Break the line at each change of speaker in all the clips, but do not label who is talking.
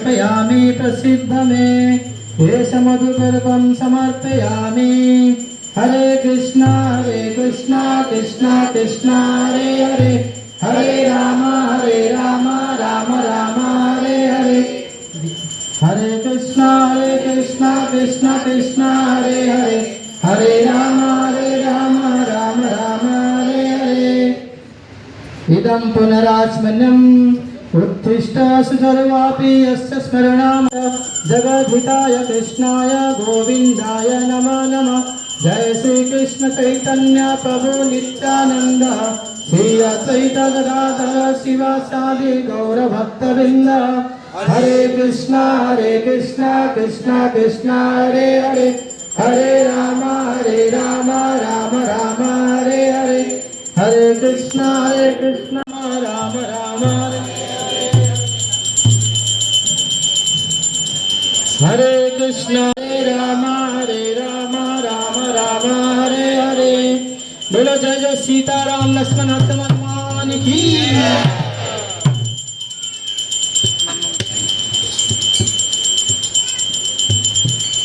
समर्पयामि प्रसिद्धमे एष मधुकर्पं समर्पयामि हरे कृष्णा कृष्णा कृष्णा हरे हरे हरे राम राम राम हरे हरे हरे कृष्णा कृष्णा कृष्णा हरे हरे हरे राम राम राम हरे हरे इदं पुनरास्मन्यम् उत्तिष्ठ सर्वापि यस्य स्मरणं जगद्धिताय कृष्णाय गोविन्दाय नमः नमः जय श्री कृष्ण चैतन्य प्रभु नित्यानंद श्री अद्वैत गदाधर शिवासादि गौर भक्तवृंद हरे कृष्णा कृष्णा कृष्णा हरे हरे हरे राम राम राम हरे हरे हरे कृष्णा राम राम हरे कृष्णा हरे राम राम हरे हरे बोलो जय जय सीताराम लक्ष्मण हनुमान की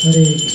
हरे